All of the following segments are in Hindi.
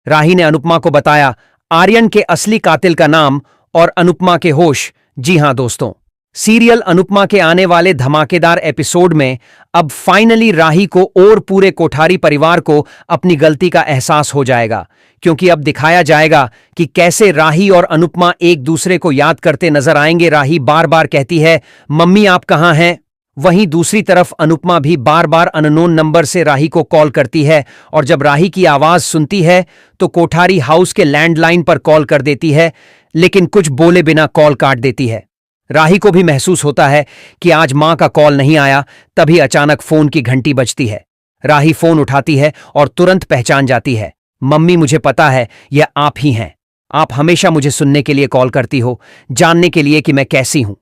राही ने अनुपमा को बताया आर्यन के असली कातिल का नाम और अनुपमा के होश। जी हां दोस्तों, सीरियल अनुपमा के आने वाले धमाकेदार एपिसोड में अब फाइनली राही को और पूरे कोठारी परिवार को अपनी गलती का एहसास हो जाएगा, क्योंकि अब दिखाया जाएगा कि कैसे राही और अनुपमा एक दूसरे को याद करते नजर आएंगे। राही बार बार कहती है, मम्मी आप कहां हैं? वहीं दूसरी तरफ अनुपमा भी बार बार अननोन नंबर से राही को कॉल करती है, और जब राही की आवाज सुनती है तो कोठारी हाउस के लैंडलाइन पर कॉल कर देती है, लेकिन कुछ बोले बिना कॉल काट देती है। राही को भी महसूस होता है कि आज मां का कॉल नहीं आया। तभी अचानक फोन की घंटी बजती है। राही फोन उठाती है और तुरंत पहचान जाती है। मम्मी मुझे पता है यह आप ही हैं। आप हमेशा मुझे सुनने के लिए कॉल करती हो, जानने के लिए कि मैं कैसी हूं।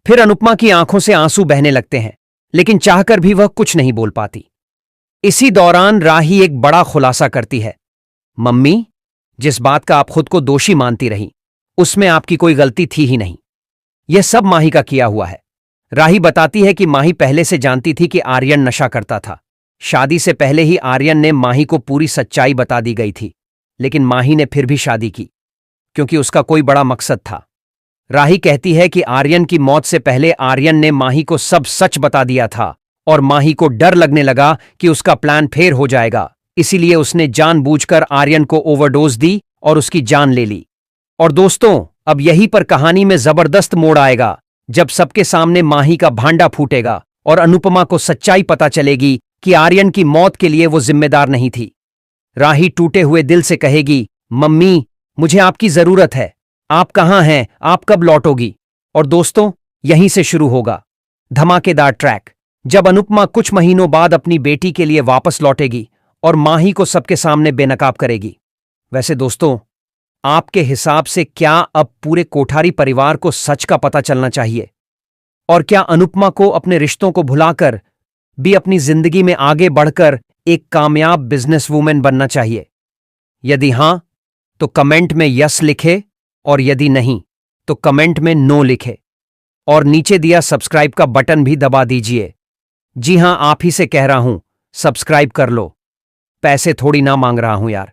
फिर अनुपमा की आंखों से आंसू बहने लगते हैं, लेकिन चाहकर भी वह कुछ नहीं बोल पाती। इसी दौरान राही एक बड़ा खुलासा करती है। मम्मी, जिस बात का आप खुद को दोषी मानती रही, उसमें आपकी कोई गलती थी ही नहीं। यह सब माही का किया हुआ है। राही बताती है कि माही पहले से जानती थी कि आर्यन नशा करता था। शादी से पहले ही आर्यन ने माही को पूरी सच्चाई बता दी गई थी, लेकिन माही ने फिर भी शादी की, क्योंकि उसका कोई बड़ा मकसद था। राही कहती है कि आर्यन की मौत से पहले आर्यन ने माही को सब सच बता दिया था, और माही को डर लगने लगा कि उसका प्लान फेल हो जाएगा। इसीलिए उसने जानबूझकर आर्यन को ओवरडोज दी और उसकी जान ले ली। और दोस्तों, अब यहीं पर कहानी में जबरदस्त मोड़ आएगा, जब सबके सामने माही का भांडा फूटेगा और अनुपमा को सच्चाई पता चलेगी कि आर्यन की मौत के लिए वो जिम्मेदार नहीं थी। राही टूटे हुए दिल से कहेगी, मम्मी मुझे आपकी जरूरत है। आप कहां हैं? आप कब लौटोगी? और दोस्तों, यहीं से शुरू होगा धमाकेदार ट्रैक, जब अनुपमा कुछ महीनों बाद अपनी बेटी के लिए वापस लौटेगी और माही को सबके सामने बेनकाब करेगी। वैसे दोस्तों, आपके हिसाब से क्या अब पूरे कोठारी परिवार को सच का पता चलना चाहिए? और क्या अनुपमा को अपने रिश्तों को भुलाकर भी अपनी जिंदगी में आगे बढ़कर एक कामयाब बिजनेसवुमेन बनना चाहिए? यदि हां, तो कमेंट में यस लिखे, और यदि नहीं तो कमेंट में नो लिखे, और नीचे दिया सब्सक्राइब का बटन भी दबा दीजिए। जी हां, आप ही से कह रहा हूं, सब्सक्राइब कर लो। पैसे थोड़ी ना मांग रहा हूं यार।